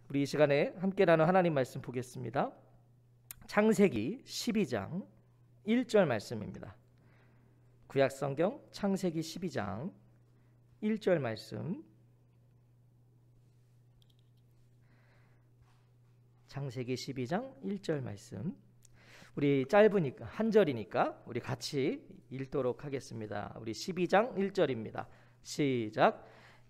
우리 이 시간에 함께 나눈 하나님 말씀 보겠습니다. 창세기 12장 1절 말씀입니다. 구약성경 창세기 12장 1절 말씀. 창세기 12장 1절 말씀. 우리 짧으니까 한 절이니까 우리 같이 읽도록 하겠습니다. 우리 12장 1절입니다. 시작.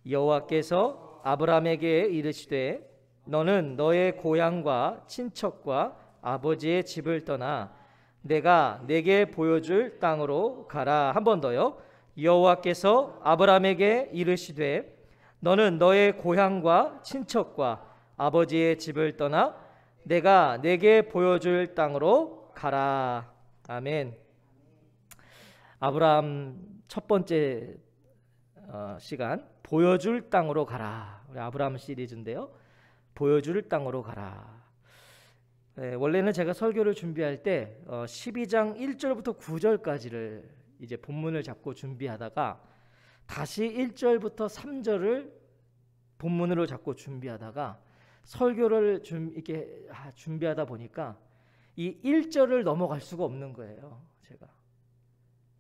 여호와께서 아브라함에게 이르시되 너는 너의 고향과 친척과 아버지의 집을 떠나 내가 내게 보여줄 땅으로 가라. 한 번 더요. 여호와께서 아브라함에게 이르시되 너는 너의 고향과 친척과 아버지의 집을 떠나 내가 내게 보여줄 땅으로 가라. 아멘. 아브라함 첫 번째 시간 보여줄 땅으로 가라. 우리 아브라함 시리즈인데요. 보여줄 땅으로 가라. 원래는 제가 설교를 준비할 때 12장 1절부터 9절까지를 이제 본문을 잡고 준비하다가 다시 1절부터 3절을 본문으로 잡고 준비하다가 설교를 이렇게 준비하다 보니까 이 1절을 넘어갈 수가 없는 거예요, 제가.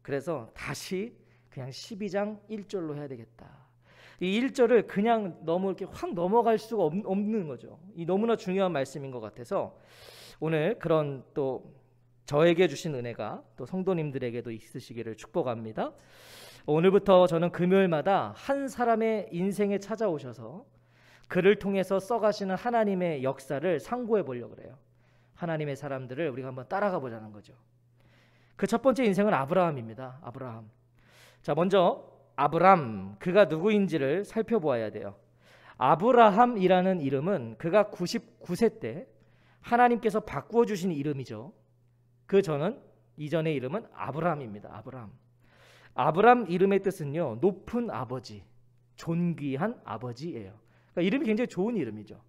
그래서 다시 그냥 12장 1절로 해야 되겠다. 이 1절을 그냥 너무 이렇게 확 넘어갈 수가 없는 거죠. 이 너무나 중요한 말씀인 것 같아서 오늘 그런 또 저에게 주신 은혜가 또 성도님들에게도 있으시기를 축복합니다. 오늘부터 저는 금요일마다 한 사람의 인생에 찾아오셔서 그를 통해서 써가시는 하나님의 역사를 상고해 보려고 그래요. 하나님의 사람들을 우리가 한번 따라가 보자는 거죠. 그 첫 번째 인생은 아브라함입니다. 아브라함. 자, 먼저 아브람, 그가 누구인지를 살펴보아야 돼요. 아브라함이라는 이름은 그가 99세 때 하나님께서 바꾸어 주신 이름이죠. 그 저는 이전의 이름은 아브람입니다. 아브람. 아브람 이름의 뜻은요, 높은 아버지, 존귀한 아버지예요. 그러니까 이름이 굉장히 좋은 이름이죠.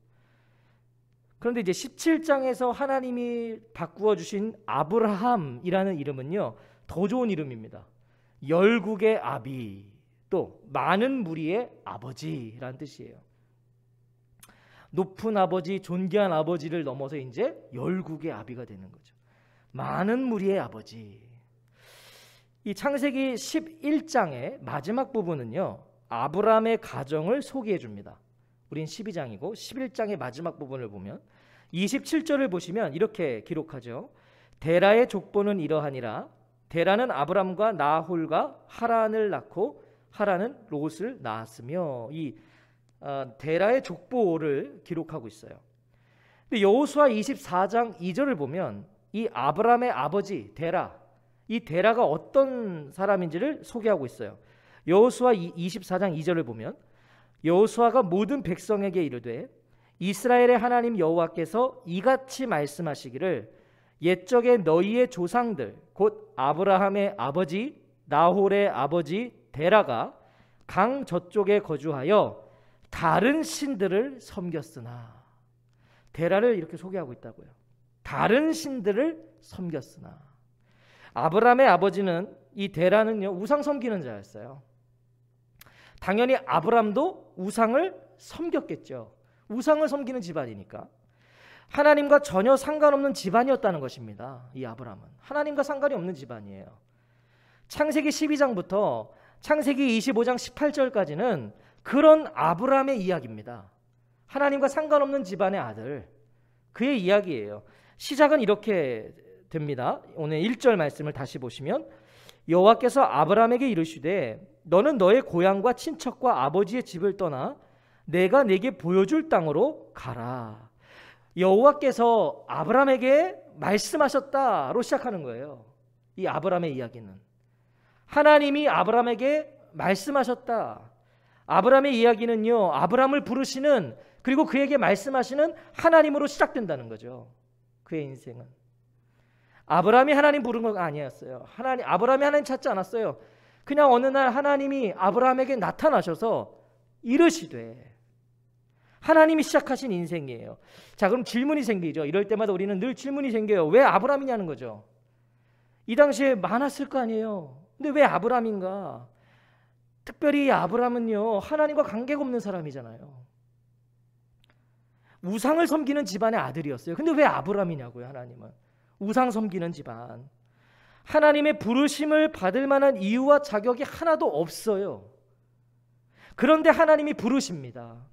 그런데 이제 17장에서 하나님이 바꾸어 주신 아브라함이라는 이름은요, 더 좋은 이름입니다. 열국의 아비, 또 많은 무리의 아버지라는 뜻이에요. 높은 아버지, 존귀한 아버지를 넘어서 이제 열국의 아비가 되는 거죠. 많은 무리의 아버지. 이 창세기 11장의 마지막 부분은요, 아브라함의 가정을 소개해 줍니다. 우린 12장이고 11장의 마지막 부분을 보면 27절을 보시면 이렇게 기록하죠. 데라의 족보는 이러하니라. 데라는 아브람과 나홀과 하란을 낳고 하란은 롯을 낳았으며, 이 데라의 족보를 기록하고 있어요. 근데 여호수아 24장 2절을 보면 이 아브람의 아버지 데라, 이 데라가 어떤 사람인지를 소개하고 있어요. 여호수아 24장 2절을 보면 여호수아가 모든 백성에게 이르되 이스라엘의 하나님 여호와께서 이같이 말씀하시기를 옛적에 너희의 조상들 곧 아브라함의 아버지 나홀의 아버지 데라가 강 저쪽에 거주하여 다른 신들을 섬겼으나. 데라를 이렇게 소개하고 있다고요. 다른 신들을 섬겼으나. 아브라함의 아버지는, 이 데라는요, 우상 섬기는 자였어요. 당연히 아브람도 우상을 섬겼겠죠. 우상을 섬기는 집안이니까. 하나님과 전혀 상관없는 집안이었다는 것입니다. 이 아브람은 하나님과 상관이 없는 집안이에요. 창세기 12장부터 창세기 25장 18절까지는 그런 아브람의 이야기입니다. 하나님과 상관없는 집안의 아들, 그의 이야기예요. 시작은 이렇게 됩니다. 오늘 1절 말씀을 다시 보시면 여호와께서 아브람에게 이르시되 너는 너의 고향과 친척과 아버지의 집을 떠나 내가 네게 보여줄 땅으로 가라. 여호와께서 아브람에게 말씀하셨다로 시작하는 거예요. 이 아브람의 이야기는 하나님이 아브람에게 말씀하셨다. 아브람의 이야기는요, 아브람을 부르시는, 그리고 그에게 말씀하시는 하나님으로 시작된다는 거죠. 그의 인생은 아브람이 하나님 부른 건 아니었어요. 아브람이 하나님 찾지 않았어요. 그냥 어느 날 하나님이 아브람에게 나타나셔서 이르시되, 하나님이 시작하신 인생이에요. 자, 그럼 질문이 생기죠. 이럴 때마다 우리는 늘 질문이 생겨요. 왜 아브람이냐는 거죠. 이 당시에 많았을 거 아니에요. 근데 왜 아브람인가? 특별히 아브람은요, 하나님과 관계가 없는 사람이잖아요. 우상을 섬기는 집안의 아들이었어요. 근데 왜 아브라함이냐고요, 하나님은. 우상 섬기는 집안. 하나님의 부르심을 받을 만한 이유와 자격이 하나도 없어요. 그런데 하나님이 부르십니다.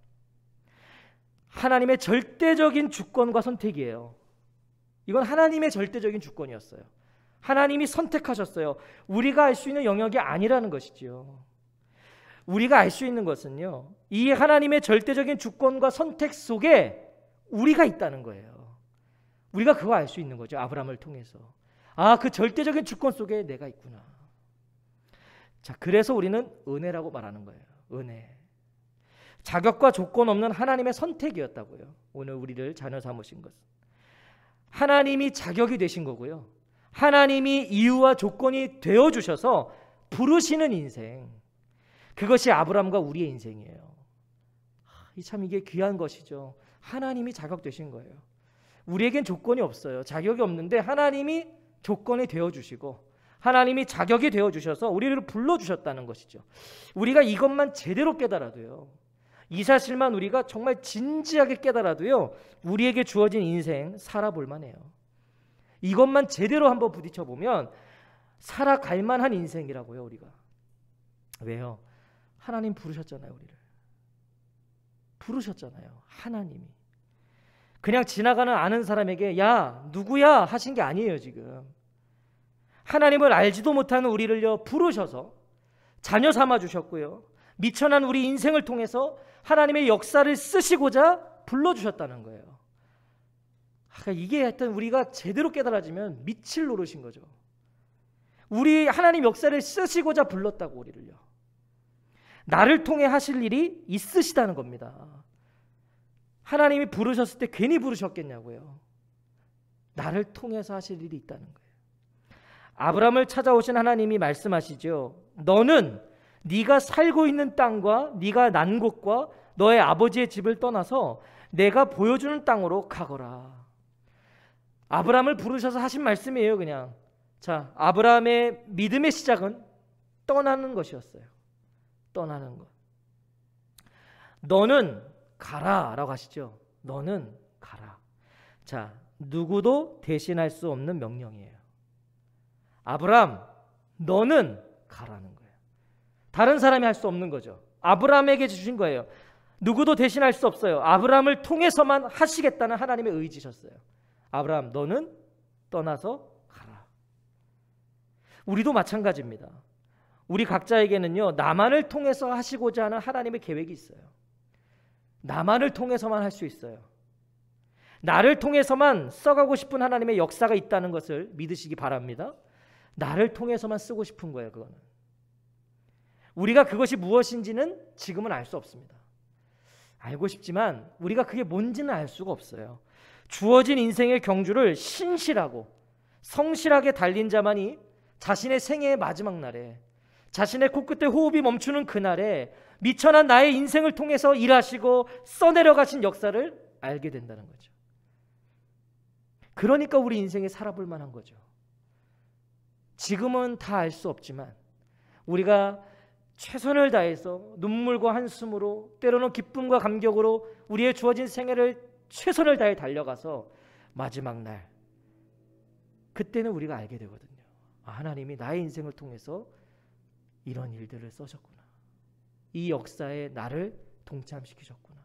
하나님의 절대적인 주권과 선택이에요. 이건 하나님의 절대적인 주권이었어요. 하나님이 선택하셨어요. 우리가 알 수 있는 영역이 아니라는 것이지요. 우리가 알 수 있는 것은요, 이 하나님의 절대적인 주권과 선택 속에 우리가 있다는 거예요. 우리가 그거 알 수 있는 거죠. 아브라함을 통해서. 아, 그 절대적인 주권 속에 내가 있구나. 자, 그래서 우리는 은혜라고 말하는 거예요. 은혜. 자격과 조건 없는 하나님의 선택이었다고요. 오늘 우리를 자녀 삼으신 것은. 하나님이 자격이 되신 거고요. 하나님이 이유와 조건이 되어주셔서 부르시는 인생. 그것이 아브라함과 우리의 인생이에요. 참 이게 귀한 것이죠. 하나님이 자격되신 거예요. 우리에겐 조건이 없어요. 자격이 없는데 하나님이 조건이 되어주시고 하나님이 자격이 되어주셔서 우리를 불러주셨다는 것이죠. 우리가 이것만 제대로 깨달아도요, 이 사실만 우리가 정말 진지하게 깨달아도요, 우리에게 주어진 인생 살아볼 만해요. 이것만 제대로 한번 부딪혀보면 살아갈 만한 인생이라고요. 우리가. 왜요? 하나님 부르셨잖아요. 우리를 부르셨잖아요. 하나님이. 그냥 지나가는 아는 사람에게 야 누구야 하신 게 아니에요. 지금 하나님을 알지도 못하는 우리를요 부르셔서 자녀 삼아 주셨고요, 미천한 우리 인생을 통해서 하나님의 역사를 쓰시고자 불러주셨다는 거예요. 이게 하여튼 우리가 제대로 깨달아지면 미칠 노릇인 거죠. 우리 하나님 역사를 쓰시고자 불렀다고. 우리를요, 나를 통해 하실 일이 있으시다는 겁니다. 하나님이 부르셨을 때 괜히 부르셨겠냐고요. 나를 통해서 하실 일이 있다는 거예요. 아브라함을 찾아오신 하나님이 말씀하시죠. 너는 네가 살고 있는 땅과 네가 난 곳과 너의 아버지의 집을 떠나서 내가 보여주는 땅으로 가거라. 아브라함을 부르셔서 하신 말씀이에요. 그냥. 자, 아브라함의 믿음의 시작은 떠나는 것이었어요. 떠나는 것. 너는 가라 라고 하시죠. 너는 가라. 자, 누구도 대신할 수 없는 명령이에요. 아브라함, 너는 가라는 거예요. 다른 사람이 할 수 없는 거죠. 아브라함에게 주신 거예요. 누구도 대신할 수 없어요. 아브라함을 통해서만 하시겠다는 하나님의 의지셨어요. 아브라함, 너는 떠나서 가라. 우리도 마찬가지입니다. 우리 각자에게는요, 나만을 통해서 하시고자 하는 하나님의 계획이 있어요. 나만을 통해서만 할 수 있어요. 나를 통해서만 써가고 싶은 하나님의 역사가 있다는 것을 믿으시기 바랍니다. 나를 통해서만 쓰고 싶은 거예요. 그거는. 우리가 그것이 무엇인지는 지금은 알 수 없습니다. 알고 싶지만 우리가 그게 뭔지는 알 수가 없어요. 주어진 인생의 경주를 신실하고 성실하게 달린 자만이 자신의 생애의 마지막 날에, 자신의 코끝에 호흡이 멈추는 그날에 미천한 나의 인생을 통해서 일하시고 써내려가신 역사를 알게 된다는 거죠. 그러니까 우리 인생에 살아볼 만한 거죠. 지금은 다 알 수 없지만 우리가 최선을 다해서 눈물과 한숨으로, 때로는 기쁨과 감격으로 우리의 주어진 생애를 최선을 다해 달려가서 마지막 날, 그때는 우리가 알게 되거든요. 아, 하나님이 나의 인생을 통해서 이런 일들을 써셨구나. 이 역사에 나를 동참시키셨구나.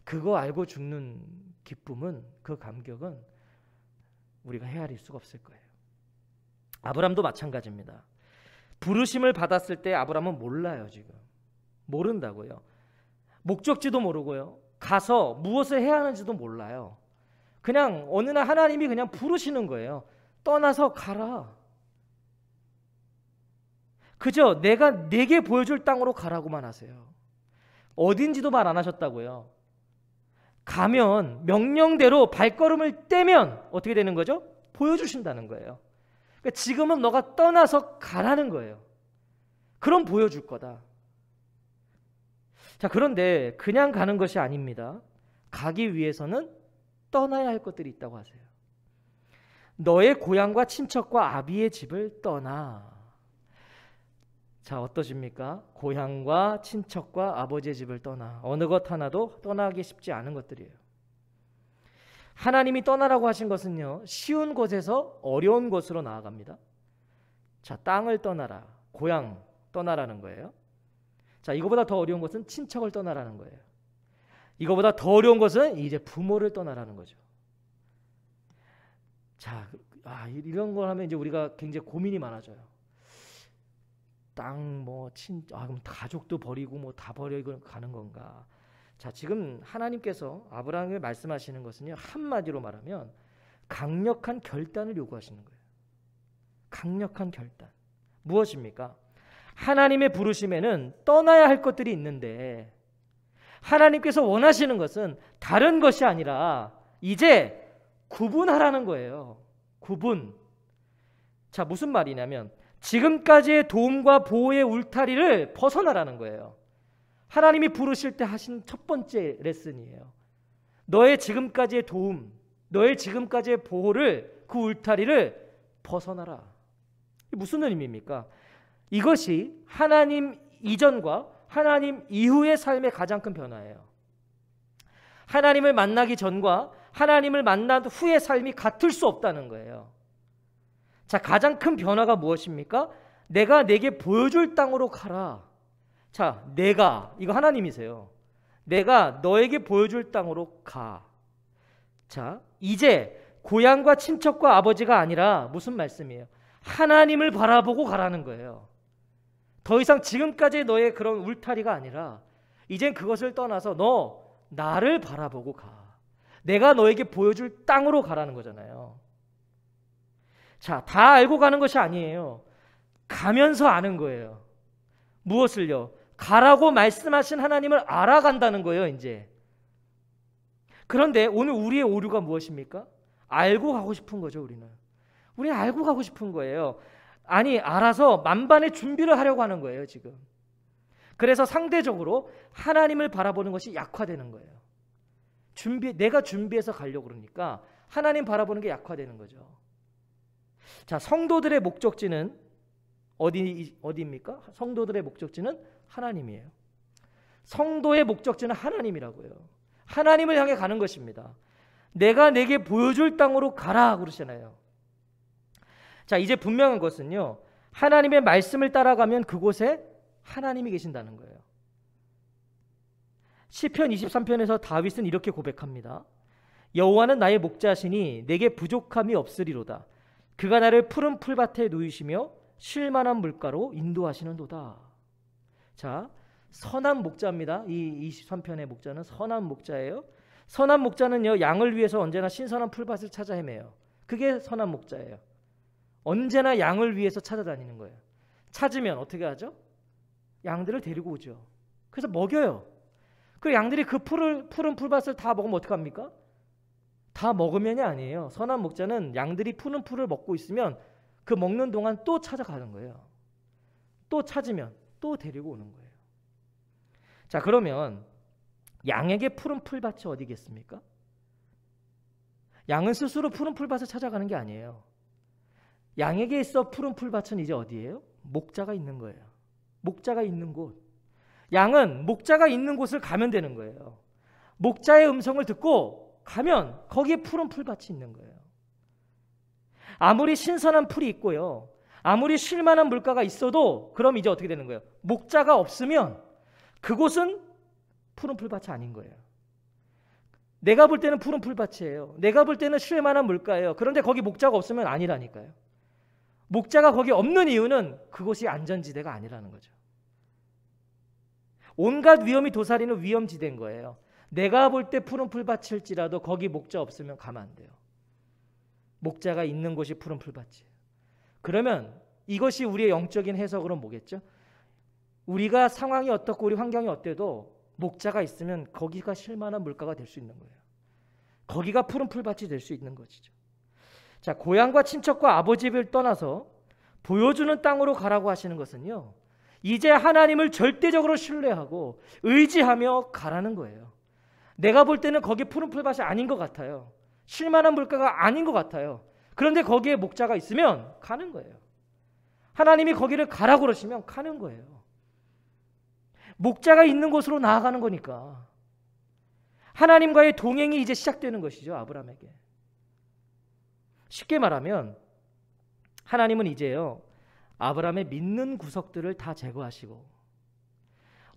그거 알고 죽는 기쁨은, 그 감격은 우리가 헤아릴 수가 없을 거예요. 아브라함도 마찬가지입니다. 부르심을 받았을 때 아브라함은 몰라요. 지금 모른다고요. 목적지도 모르고요, 가서 무엇을 해야 하는지도 몰라요. 그냥 어느 날 하나님이 그냥 부르시는 거예요. 떠나서 가라. 그저 내게 보여줄 땅으로 가라고만 하세요. 어딘지도 말 안 하셨다고요. 가면 명령대로 발걸음을 떼면 어떻게 되는 거죠? 보여주신다는 거예요. 그러니까 지금은 너가 떠나서 가라는 거예요. 그럼 보여줄 거다. 자, 그런데 그냥 가는 것이 아닙니다. 가기 위해서는 떠나야 할 것들이 있다고 하세요. 너의 고향과 친척과 아비의 집을 떠나. 자, 어떠십니까? 고향과 친척과 아버지의 집을 떠나. 어느 것 하나도 떠나기 쉽지 않은 것들이에요. 하나님이 떠나라고 하신 것은요, 쉬운 곳에서 어려운 곳으로 나아갑니다. 자, 땅을 떠나라, 고향 떠나라는 거예요. 자, 이거보다 더 어려운 것은 친척을 떠나라는 거예요. 이거보다 더 어려운 것은 이제 부모를 떠나라는 거죠. 자, 이런 걸 하면 이제 우리가 굉장히 고민이 많아져요. 땅, 그럼 가족도 버리고 다 버리고 가는 건가? 자, 지금 하나님께서 아브라함에게 말씀하시는 것은요, 한마디로 말하면 강력한 결단을 요구하시는 거예요. 강력한 결단. 무엇입니까? 하나님의 부르심에는 떠나야 할 것들이 있는데 하나님께서 원하시는 것은 다른 것이 아니라 이제 구분하라는 거예요. 구분. 자, 무슨 말이냐면 지금까지의 도움과 보호의 울타리를 벗어나라는 거예요. 하나님이 부르실 때 하신 첫 번째 레슨이에요. 너의 지금까지의 도움, 너의 지금까지의 보호를, 그 울타리를 벗어나라. 무슨 의미입니까? 이것이 하나님 이전과 하나님 이후의 삶의 가장 큰 변화예요. 하나님을 만나기 전과 하나님을 만난 후의 삶이 같을 수 없다는 거예요. 자, 가장 큰 변화가 무엇입니까? 내가 내게 보여줄 땅으로 가라. 자, 내가, 이거 하나님이세요. 내가 너에게 보여줄 땅으로 가. 자, 이제 고향과 친척과 아버지가 아니라 무슨 말씀이에요? 하나님을 바라보고 가라는 거예요. 더 이상 지금까지 너의 그런 울타리가 아니라 이젠 그것을 떠나서 너 나를 바라보고 가. 내가 너에게 보여줄 땅으로 가라는 거잖아요. 자, 다 알고 가는 것이 아니에요. 가면서 아는 거예요. 무엇을요? 가라고 말씀하신 하나님을 알아간다는 거예요, 이제. 그런데 오늘 우리의 오류가 무엇입니까? 알고 가고 싶은 거죠, 우리는. 우리는 알고 가고 싶은 거예요. 아니, 알아서 만반의 준비를 하려고 하는 거예요, 지금. 그래서 상대적으로 하나님을 바라보는 것이 약화되는 거예요. 내가 준비해서 가려고 그러니까 하나님 바라보는 게 약화되는 거죠. 자, 성도들의 목적지는 어디입니까? 성도들의 목적지는 하나님이에요. 성도의 목적지는 하나님이라고요. 하나님을 향해 가는 것입니다. 내가 내게 보여줄 땅으로 가라 그러잖아요. 자, 이제 분명한 것은요, 하나님의 말씀을 따라가면 그곳에 하나님이 계신다는 거예요. 시편 23편에서 다윗은 이렇게 고백합니다. 여호와는 나의 목자시니 내게 부족함이 없으리로다. 그가 나를 푸른 풀밭에 누이시며 쉴 만한 물가로 인도하시는도다. 자, 선한 목자입니다. 이 23편의 목자는 선한 목자예요. 선한 목자는요, 양을 위해서 언제나 신선한 풀밭을 찾아 헤매요. 그게 선한 목자예요. 언제나 양을 위해서 찾아다니는 거예요. 찾으면 어떻게 하죠? 양들을 데리고 오죠. 그래서 먹여요. 그 양들이 그 푸른 풀밭을 다 먹으면 어떡합니까? 다 먹으면이 아니에요. 선한 목자는 양들이 푸른 풀을 먹고 있으면 그 먹는 동안 또 찾아가는 거예요. 또 찾으면 또 데리고 오는 거예요. 자, 그러면 양에게 푸른 풀밭이 어디겠습니까? 양은 스스로 푸른 풀밭을 찾아가는 게 아니에요. 양에게 있어 푸른 풀밭은 이제 어디예요? 목자가 있는 거예요. 목자가 있는 곳. 양은 목자가 있는 곳을 가면 되는 거예요. 목자의 음성을 듣고 가면 거기에 푸른 풀밭이 있는 거예요. 아무리 신선한 풀이 있고요, 아무리 쉴 만한 물가가 있어도 그럼 이제 어떻게 되는 거예요? 목자가 없으면 그곳은 푸른 풀밭이 아닌 거예요. 내가 볼 때는 푸른 풀밭이에요. 내가 볼 때는 쉴 만한 물가예요. 그런데 거기 목자가 없으면 아니라니까요. 목자가 거기 없는 이유는 그곳이 안전지대가 아니라는 거죠. 온갖 위험이 도사리는 위험지대인 거예요. 내가 볼 때 푸른 풀밭일지라도 거기 목자 없으면 가면 안 돼요. 목자가 있는 곳이 푸른 풀밭이에요. 그러면 이것이 우리의 영적인 해석으로는 뭐겠죠? 우리가 상황이 어떻고 우리 환경이 어때도 목자가 있으면 거기가 쉴만한 물가가 될 수 있는 거예요. 거기가 푸른 풀밭이 될 수 있는 것이죠. 자, 고향과 친척과 아버지를 떠나서 보여주는 땅으로 가라고 하시는 것은요, 이제 하나님을 절대적으로 신뢰하고 의지하며 가라는 거예요. 내가 볼 때는 거기 푸른 풀밭이 아닌 것 같아요. 쉴만한 물가가 아닌 것 같아요. 그런데 거기에 목자가 있으면 가는 거예요. 하나님이 거기를 가라고 그러시면 가는 거예요. 목자가 있는 곳으로 나아가는 거니까. 하나님과의 동행이 이제 시작되는 것이죠. 아브라함에게. 쉽게 말하면 하나님은 이제요, 아브라함의 믿는 구석들을 다 제거하시고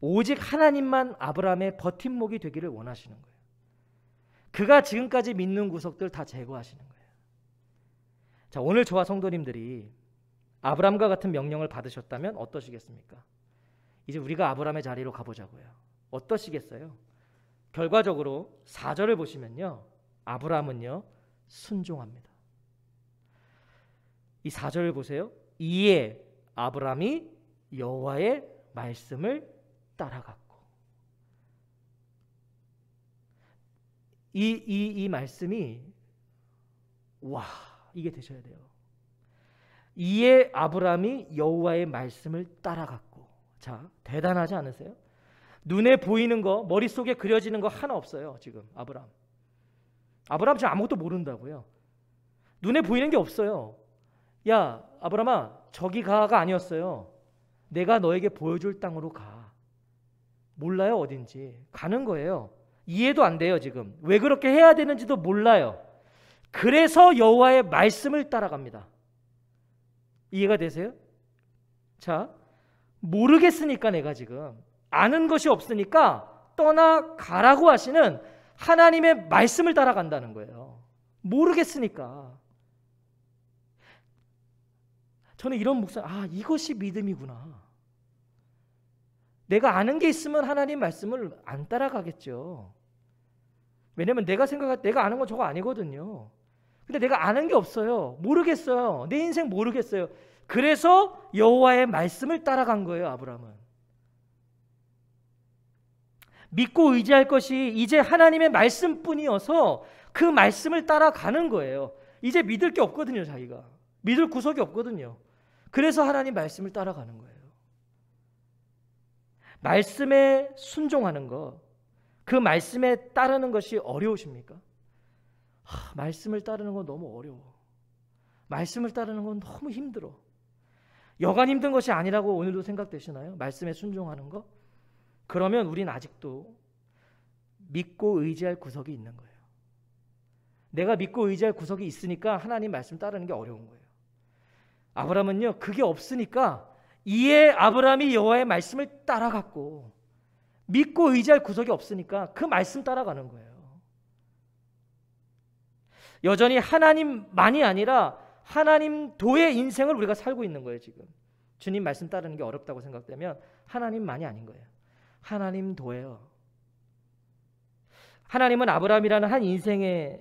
오직 하나님만 아브라함의 버팀목이 되기를 원하시는 거예요. 그가 지금까지 믿는 구석들 다 제거하시는 거예요. 자, 오늘 저와 성도님들이 아브라함과 같은 명령을 받으셨다면 어떠시겠습니까? 이제 우리가 아브라함의 자리로 가보자고요. 어떠시겠어요? 결과적으로 4절을 보시면요, 아브라함은요 순종합니다. 이 4절을 보세요. 이에 아브라함이 여호와의 말씀을 따라갔고, 이 말씀이 와, 이게 되셔야 돼요. 이에 아브라함이 여호와의 말씀을 따라갔고. 자, 대단하지 않으세요? 눈에 보이는 거, 머릿속에 그려지는 거 하나 없어요. 지금 아브라함 지금 아무것도 모른다고요. 눈에 보이는 게 없어요. 야, 아브라함아, 저기 가가 아니었어요. 내가 너에게 보여줄 땅으로 가. 몰라요, 어딘지. 가는 거예요. 이해도 안 돼요. 지금 왜 그렇게 해야 되는지도 몰라요. 그래서 여호와의 말씀을 따라갑니다. 이해가 되세요? 자, 모르겠으니까, 내가 지금 아는 것이 없으니까 떠나가라고 하시는 하나님의 말씀을 따라간다는 거예요. 모르겠으니까. 저는 이런 묵상, 이것이 믿음이구나. 내가 아는 게 있으면 하나님 말씀을 안 따라가겠죠. 왜냐면 내가 생각할 때 내가 아는 건 저거 아니거든요. 근데 내가 아는 게 없어요. 모르겠어요. 내 인생 모르겠어요. 그래서 여호와의 말씀을 따라간 거예요, 아브라함은. 믿고 의지할 것이 이제 하나님의 말씀뿐이어서 그 말씀을 따라가는 거예요. 이제 믿을 게 없거든요, 자기가. 믿을 구석이 없거든요. 그래서 하나님 말씀을 따라가는 거예요. 말씀에 순종하는 것, 그 말씀에 따르는 것이 어려우십니까? 말씀을 따르는 건 너무 어려워. 말씀을 따르는 건 너무 힘들어. 여간 힘든 것이 아니라고 오늘도 생각되시나요? 말씀에 순종하는 거? 그러면 우린 아직도 믿고 의지할 구석이 있는 거예요. 내가 믿고 의지할 구석이 있으니까 하나님 말씀 따르는 게 어려운 거예요. 아브라함은요, 그게 없으니까 이에 아브라함이 여호와의 말씀을 따라갔고, 믿고 의지할 구석이 없으니까 그 말씀 따라가는 거예요. 여전히 하나님만이 아니라 하나님도의 인생을 우리가 살고 있는 거예요. 지금 주님 말씀 따르는 게 어렵다고 생각되면 하나님만이 아닌 거예요. 하나님도예요. 하나님은 아브라함이라는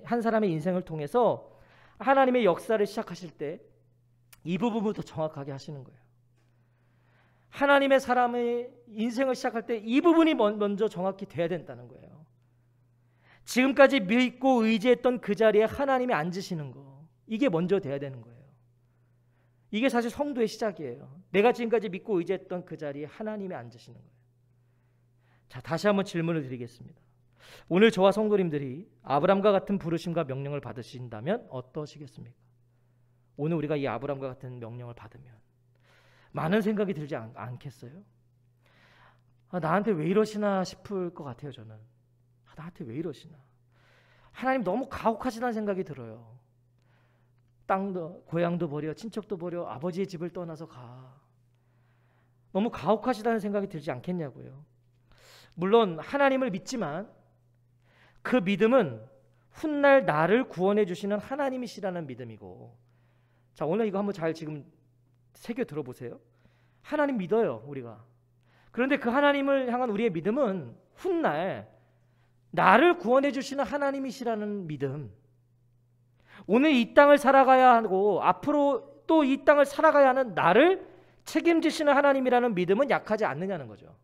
한 사람의 인생을 통해서 하나님의 역사를 시작하실 때 이 부분부터 정확하게 하시는 거예요. 하나님의 사람의 인생을 시작할 때 이 부분이 먼저 정확히 돼야 된다는 거예요. 지금까지 믿고 의지했던 그 자리에 하나님이 앉으시는 거, 이게 먼저 돼야 되는 거예요. 이게 사실 성도의 시작이에요. 내가 지금까지 믿고 의지했던 그 자리에 하나님이 앉으시는 거예요. 자, 다시 한번 질문을 드리겠습니다. 오늘 저와 성도님들이 아브라함과 같은 부르심과 명령을 받으신다면 어떠시겠습니까? 오늘 우리가 이 아브라함과 같은 명령을 받으면 많은 생각이 들지 않겠어요? 나한테 왜 이러시나 싶을 것 같아요. 저는 나한테 왜 이러시나, 하나님 너무 가혹하시다는 생각이 들어요. 땅도 고향도 버려, 친척도 버려, 아버지의 집을 떠나서 가. 너무 가혹하시다는 생각이 들지 않겠냐고요. 물론 하나님을 믿지만 그 믿음은 훗날 나를 구원해 주시는 하나님이시라는 믿음이고, 자, 오늘 이거 한번 잘 지금 새겨 들어보세요. 하나님 믿어요, 우리가. 그런데 그 하나님을 향한 우리의 믿음은 훗날 나를 구원해 주시는 하나님이시라는 믿음. 오늘 이 땅을 살아가야 하고 앞으로 또 이 땅을 살아가야 하는 나를 책임지시는 하나님이라는 믿음은 약하지 않느냐는 거죠.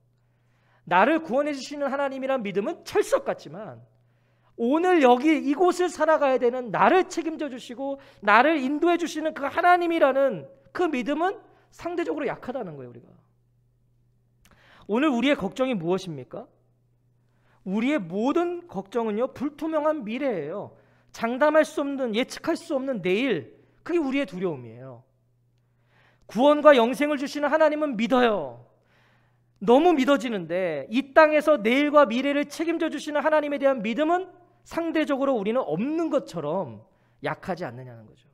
나를 구원해 주시는 하나님이라는 믿음은 철석 같지만 오늘 여기 이곳을 살아가야 되는 나를 책임져 주시고 나를 인도해 주시는 그 하나님이라는 그 믿음은 상대적으로 약하다는 거예요. 우리가 오늘 우리의 걱정이 무엇입니까? 우리의 모든 걱정은요, 불투명한 미래예요. 장담할 수 없는, 예측할 수 없는 내일, 그게 우리의 두려움이에요. 구원과 영생을 주시는 하나님은 믿어요. 너무 믿어지는데 이 땅에서 내일과 미래를 책임져 주시는 하나님에 대한 믿음은 상대적으로 우리는 없는 것처럼 약하지 않느냐는 거죠.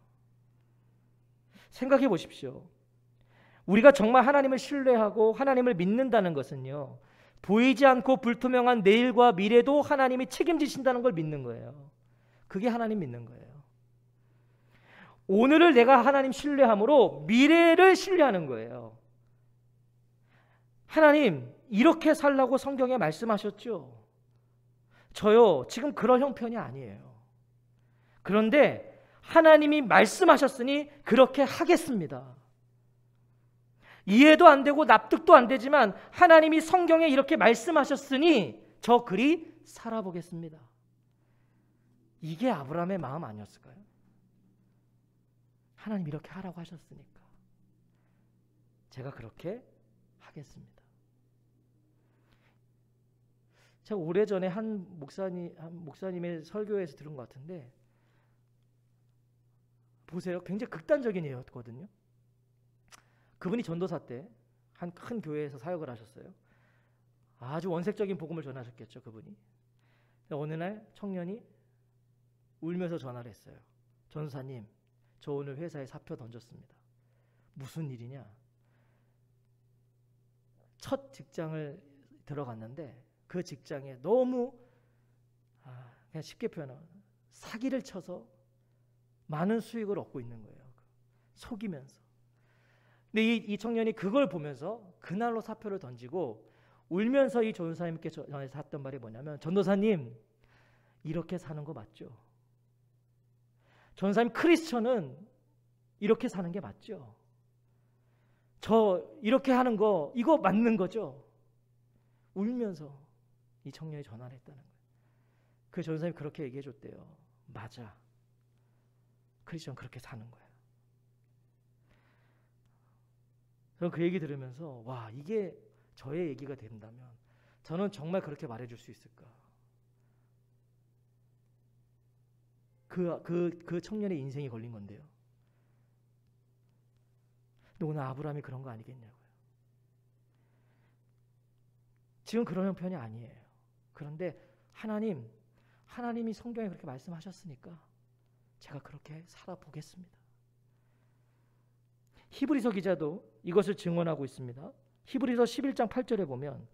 생각해 보십시오. 우리가 정말 하나님을 신뢰하고 하나님을 믿는다는 것은요, 보이지 않고 불투명한 내일과 미래도 하나님이 책임지신다는 걸 믿는 거예요. 그게 하나님 믿는 거예요. 오늘을 내가 하나님 신뢰함으로 미래를 신뢰하는 거예요. 하나님 이렇게 살라고 성경에 말씀하셨죠. 저요 지금 그럴 형편이 아니에요. 그런데 하나님이 말씀하셨으니 그렇게 하겠습니다. 이해도 안 되고 납득도 안 되지만 하나님이 성경에 이렇게 말씀하셨으니 저 그리 살아보겠습니다. 이게 아브라함의 마음 아니었을까요? 하나님 이렇게 하라고 하셨으니까 제가 그렇게 하겠습니다. 제가 오래전에 한 목사님의 설교에서 들은 것 같은데, 보세요. 굉장히 극단적인 예였거든요. 그분이 전도사 때 한 큰 교회에서 사역을 하셨어요. 아주 원색적인 복음을 전하셨겠죠, 그분이. 어느 날 청년이 울면서 전화를 했어요. 전도사님, 저 오늘 회사에 사표 던졌습니다. 무슨 일이냐? 첫 직장을 들어갔는데 그 직장에 너무 그냥 쉽게 표현하면 사기를 쳐서 많은 수익을 얻고 있는 거예요. 속이면서. 근데 이 청년이 그걸 보면서 그날로 사표를 던지고 울면서 이 전도사님께 전해서 했던 말이 뭐냐면, 전도사님 이렇게 사는 거 맞죠? 전도사님, 크리스천은 이렇게 사는 게 맞죠? 저 이렇게 하는 거 이거 맞는 거죠? 울면서 이 청년이 전화를 했다는 거예요. 그 전도사님이 그렇게 얘기해 줬대요. 맞아. 크리스천 그렇게 사는 거야. 저는 그 얘기 들으면서 와, 이게 저의 얘기가 된다면 저는 정말 그렇게 말해줄 수 있을까? 그 청년의 인생이 걸린 건데요. 근데 오늘 아브라함이 그런 거 아니겠냐고요. 지금 그런 형편이 아니에요. 그런데 하나님이 성경에 그렇게 말씀하셨으니까 제가 그렇게 살아보겠습니다. 히브리서 기자도 이것을 증언하고 있습니다. 히브리서 11장 8절에 보면,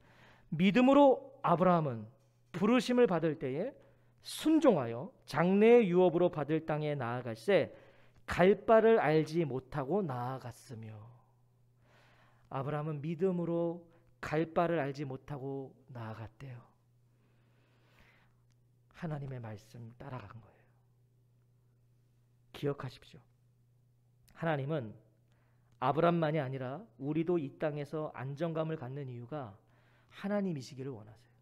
믿음으로 아브라함은 부르심을 받을 때에 순종하여 장래의 유업으로 받을 땅에 나아갈새 갈 바를 알지 못하고 나아갔으며. 아브라함은 믿음으로 갈 바를 알지 못하고 나아갔대요. 하나님의 말씀 따라간 거예요. 기억하십시오. 하나님은 아브라함만이 아니라 우리도 이 땅에서 안정감을 갖는 이유가 하나님이시기를 원하세요.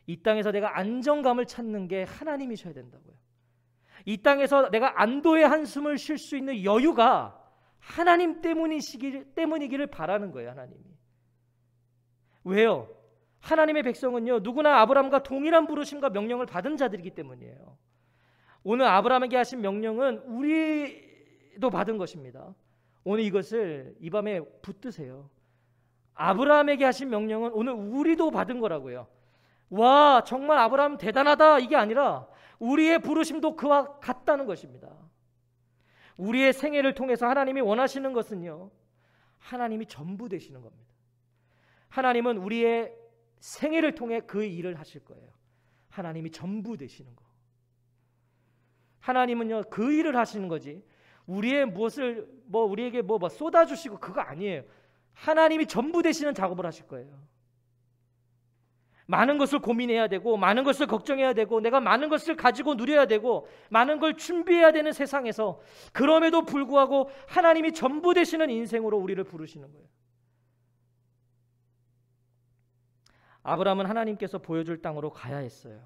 이 땅에서 내가 안정감을 찾는 게 하나님이셔야 된다고요. 이 땅에서 내가 안도의 한숨을 쉴 수 있는 여유가 하나님 때문이기를 바라는 거예요. 하나님이. 왜요? 하나님의 백성은요, 누구나 아브라함과 동일한 부르심과 명령을 받은 자들이기 때문이에요. 오늘 아브라함에게 하신 명령은 우리도 받은 것입니다. 오늘 이것을 이 밤에 붙드세요. 아브라함에게 하신 명령은 오늘 우리도 받은 거라고요. 와, 정말 아브라함 대단하다, 이게 아니라 우리의 부르심도 그와 같다는 것입니다. 우리의 생애를 통해서 하나님이 원하시는 것은요, 하나님이 전부 되시는 겁니다. 하나님은 우리의 생애를 통해 그 일을 하실 거예요. 하나님이 전부 되시는 거. 하나님은요, 그 일을 하시는 거지 우리의 무엇을 우리에게 쏟아주시고 그거 아니에요. 하나님이 전부 되시는 작업을 하실 거예요. 많은 것을 고민해야 되고 많은 것을 걱정해야 되고 내가 많은 것을 가지고 누려야 되고 많은 걸 준비해야 되는 세상에서, 그럼에도 불구하고 하나님이 전부 되시는 인생으로 우리를 부르시는 거예요. 아브라함은 하나님께서 보여줄 땅으로 가야 했어요.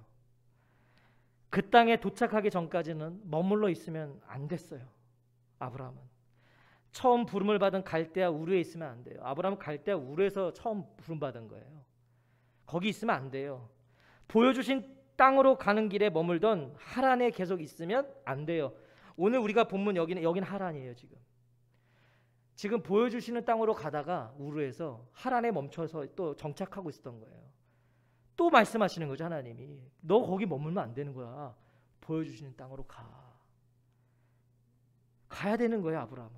그 땅에 도착하기 전까지는 머물러 있으면 안 됐어요. 아브라함은 처음 부름을 받은 갈대아 우르에 있으면 안 돼요. 아브라함은 갈대아 우르에서 처음 부름 받은 거예요. 거기 있으면 안 돼요. 보여주신 땅으로 가는 길에 머물던 하란에 계속 있으면 안 돼요. 오늘 우리가 본문 여기는 하란이에요. 지금 지금 보여주시는 땅으로 가다가 우르에서 하란에 멈춰서 또 정착하고 있었던 거예요. 또 말씀하시는 거죠. 하나님이 너 거기 머물면 안 되는 거야. 보여주시는 땅으로 가야 되는 거예요. 아브라함은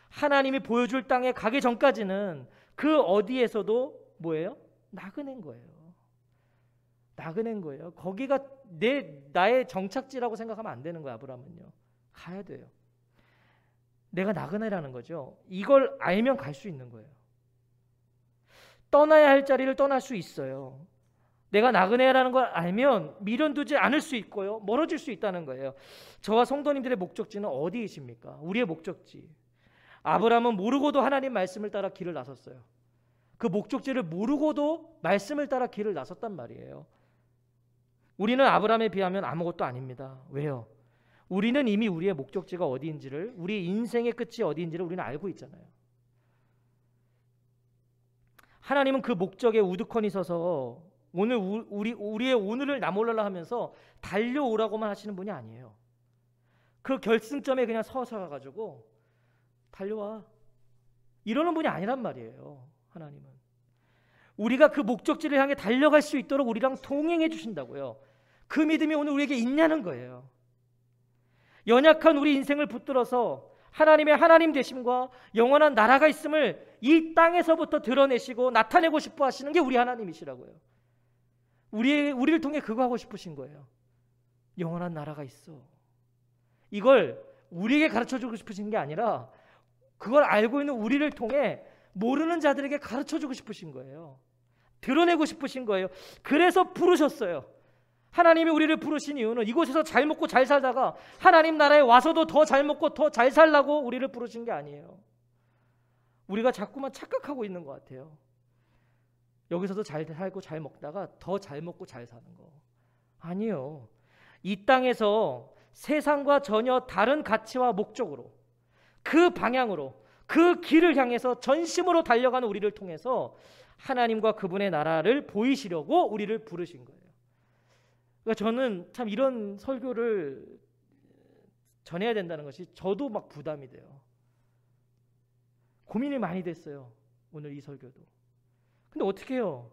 하나님이 보여줄 땅에 가기 전까지는 그 어디에서도 뭐예요? 나그네인 거예요. 거기가 나의 정착지라고 생각하면 안 되는 거예요. 아브라함은요. 가야 돼요. 내가 나그네라는 거죠. 이걸 알면 갈 수 있는 거예요. 떠나야 할 자리를 떠날 수 있어요. 내가 나그네라는 걸 알면 미련두지 않을 수 있고요. 멀어질 수 있다는 거예요. 저와 성도님들의 목적지는 어디이십니까? 우리의 목적지. 아브라함은 모르고도 하나님 말씀을 따라 길을 나섰어요. 그 목적지를 모르고도 말씀을 따라 길을 나섰단 말이에요. 우리는 아브라함에 비하면 아무것도 아닙니다. 왜요? 우리는 이미 우리의 목적지가 어디인지를, 우리 인생의 끝이 어디인지를 우리는 알고 있잖아요. 하나님은 그 목적에 우두커니 서서 오늘 우리의 오늘을 나몰라라 하면서 달려오라고만 하시는 분이 아니에요. 그 결승점에 그냥 서서 가지고 달려와 이러는 분이 아니란 말이에요. 하나님은 우리가 그 목적지를 향해 달려갈 수 있도록 우리랑 동행해 주신다고요. 그 믿음이 오늘 우리에게 있냐는 거예요. 연약한 우리 인생을 붙들어서 하나님의 하나님 되심과 영원한 나라가 있음을 이 땅에서부터 드러내시고 나타내고 싶어 하시는 게 우리 하나님이시라고요. 우리를 통해 그거 하고 싶으신 거예요. 영원한 나라가 있어. 이걸 우리에게 가르쳐주고 싶으신 게 아니라 그걸 알고 있는 우리를 통해 모르는 자들에게 가르쳐주고 싶으신 거예요. 드러내고 싶으신 거예요. 그래서 부르셨어요. 하나님이 우리를 부르신 이유는 이곳에서 잘 먹고 잘 살다가 하나님 나라에 와서도 더 잘 먹고 더 잘 살라고 우리를 부르신 게 아니에요. 우리가 자꾸만 착각하고 있는 것 같아요. 여기서도 잘 살고 잘 먹다가 더 잘 먹고 잘 사는 거 아니에요. 이 땅에서 세상과 전혀 다른 가치와 목적으로 그 방향으로 그 길을 향해서 전심으로 달려가는 우리를 통해서 하나님과 그분의 나라를 보이시려고 우리를 부르신 거예요. 그러니까 저는 참 이런 설교를 전해야 된다는 것이 저도 막 부담이 돼요. 고민이 많이 됐어요. 오늘 이 설교도. 근데 어떻게 해요?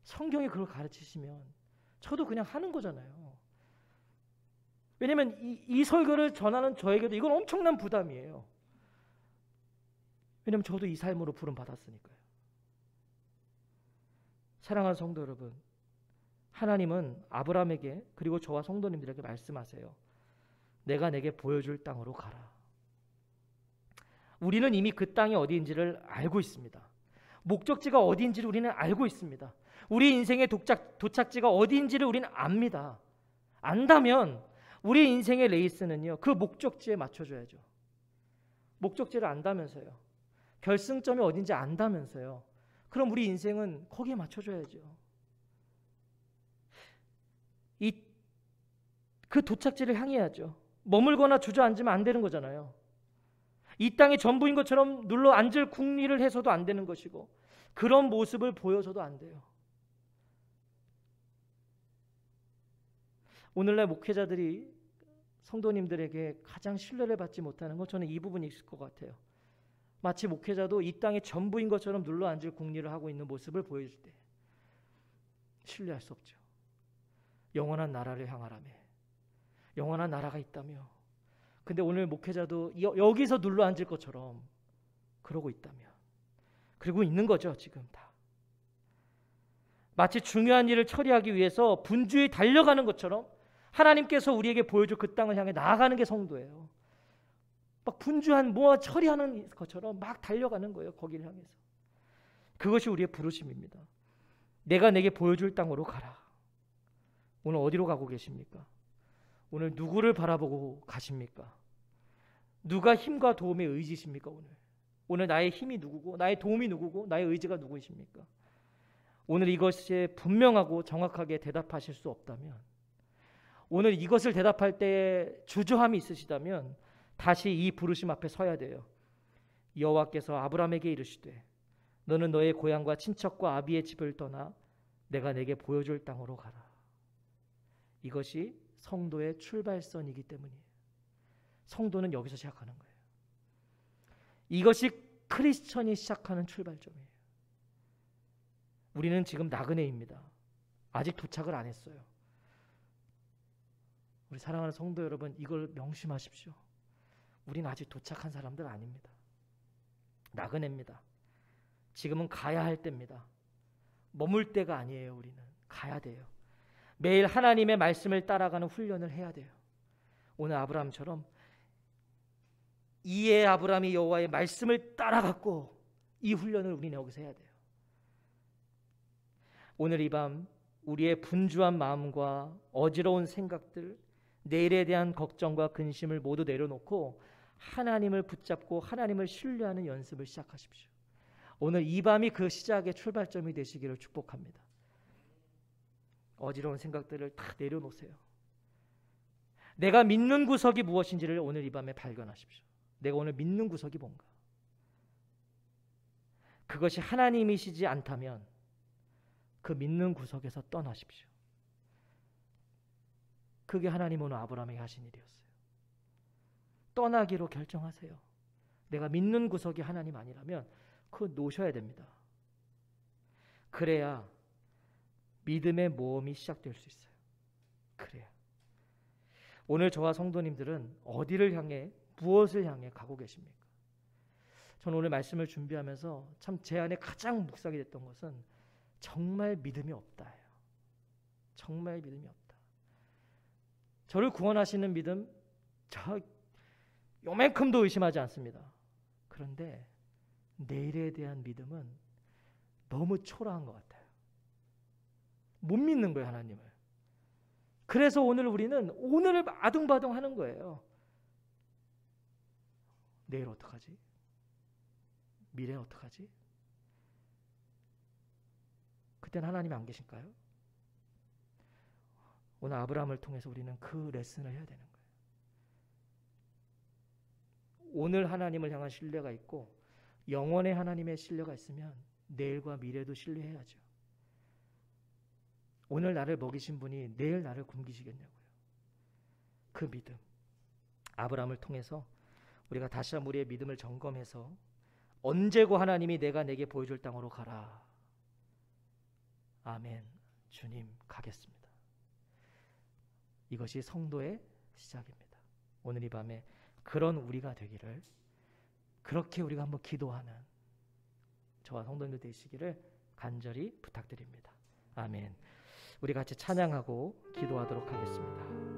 성경이 그걸 가르치시면 저도 그냥 하는 거잖아요. 왜냐하면 이 설교를 전하는 저에게도 이건 엄청난 부담이에요. 왜냐하면 저도 이 삶으로 부름 받았으니까요. 사랑하는 성도 여러분, 하나님은 아브라함에게 그리고 저와 성도님들에게 말씀하세요. 내가 내게 보여줄 땅으로 가라. 우리는 이미 그 땅이 어디인지를 알고 있습니다. 목적지가 어디인지를 우리는 알고 있습니다. 우리 인생의 도착지가 어디인지를 우리는 압니다. 안다면 우리 인생의 레이스는요, 그 목적지에 맞춰줘야죠. 목적지를 안다면서요. 결승점이 어딘지 안다면서요. 그럼 우리 인생은 거기에 맞춰줘야죠. 그 도착지를 향해야죠. 머물거나 주저앉으면 안 되는 거잖아요. 이 땅이 전부인 것처럼 눌러 앉을 궁리를 해서도 안 되는 것이고 그런 모습을 보여서도 안 돼요. 오늘날 목회자들이 성도님들에게 가장 신뢰를 받지 못하는 건 저는 이 부분이 있을 것 같아요. 마치 목회자도 이 땅의 전부인 것처럼 눌러 앉을 궁리를 하고 있는 모습을 보여줄 때 신뢰할 수 없죠. 영원한 나라를 향하라며 영원한 나라가 있다며 근데 오늘 목회자도 여기서 눌러 앉을 것처럼 그러고 있다면 그러고 있는 거죠. 지금 다 마치 중요한 일을 처리하기 위해서 분주히 달려가는 것처럼 하나님께서 우리에게 보여줄 그 땅을 향해 나아가는 게 성도예요. 막 분주한 뭐 처리하는 것처럼 막 달려가는 거예요. 거기를 향해서. 그것이 우리의 부르심입니다. 내가 내게 보여줄 땅으로 가라. 오늘 어디로 가고 계십니까? 오늘 누구를 바라보고 가십니까? 누가 힘과 도움의 의지십니까? 오늘 나의 힘이 누구고 나의 도움이 누구고 나의 의지가 누구이십니까? 오늘 이것에 분명하고 정확하게 대답하실 수 없다면 오늘 이것을 대답할 때 주저함이 있으시다면 다시 이 부르심 앞에 서야 돼요. 여호와께서 아브라함에게 이르시되 너는 너의 고향과 친척과 아비의 집을 떠나 내가 내게 보여줄 땅으로 가라. 이것이 성도의 출발선이기 때문이에요. 성도는 여기서 시작하는 거예요. 이것이 크리스천이 시작하는 출발점이에요. 우리는 지금 나그네입니다. 아직 도착을 안 했어요. 우리 사랑하는 성도 여러분, 이걸 명심하십시오. 우린 아직 도착한 사람들 아닙니다. 나그네입니다. 지금은 가야 할 때입니다. 머물 때가 아니에요. 우리는 가야 돼요. 매일 하나님의 말씀을 따라가는 훈련을 해야 돼요. 오늘 아브라함처럼 이에 아브라함이 여호와의 말씀을 따라갔고, 이 훈련을 우리는 여기서 해야 돼요. 오늘 이 밤 우리의 분주한 마음과 어지러운 생각들, 내일에 대한 걱정과 근심을 모두 내려놓고 하나님을 붙잡고 하나님을 신뢰하는 연습을 시작하십시오. 오늘 이 밤이 그 시작의 출발점이 되시기를 축복합니다. 어지러운 생각들을 다 내려놓으세요. 내가 믿는 구석이 무엇인지를 오늘 이 밤에 발견하십시오. 내가 오늘 믿는 구석이 뭔가? 그것이 하나님이시지 않다면 그 믿는 구석에서 떠나십시오. 그게 하나님 오늘 아브라함에게 하신 일이었어요. 떠나기로 결정하세요. 내가 믿는 구석이 하나님 아니라면 그거 놓으셔야 됩니다. 그래야 믿음의 모험이 시작될 수 있어요. 그래야. 오늘 저와 성도님들은 어디를 향해, 무엇을 향해 가고 계십니까? 저는 오늘 말씀을 준비하면서 참 제 안에 가장 묵상이 됐던 것은 정말 믿음이 없다예요. 정말 믿음이 없다. 저를 구원하시는 믿음, 저 요만큼도 의심하지 않습니다. 그런데 내일에 대한 믿음은 너무 초라한 것 같아요. 못 믿는 거예요, 하나님을. 그래서 오늘 우리는 오늘을 아둥바둥 하는 거예요. 내일 어떡하지? 미래 어떡하지? 그때는 하나님이 안 계실까요? 오늘 아브라함을 통해서 우리는 그 레슨을 해야 되는 거예요. 오늘 하나님을 향한 신뢰가 있고 영원의 하나님의 신뢰가 있으면 내일과 미래도 신뢰해야죠. 오늘 나를 먹이신 분이 내일 나를 굶기시겠냐고요. 그 믿음, 아브라함을 통해서 우리가 다시 한번 우리의 믿음을 점검해서 언제고 하나님이 내가 내게 보여줄 땅으로 가라. 아멘. 주님 가겠습니다. 이것이 성도의 시작입니다. 오늘 이 밤에 그런 우리가 되기를, 그렇게 우리가 한번 기도하는 저와 성도님들 되시기를 간절히 부탁드립니다. 아멘. 우리 같이 찬양하고 기도하도록 하겠습니다.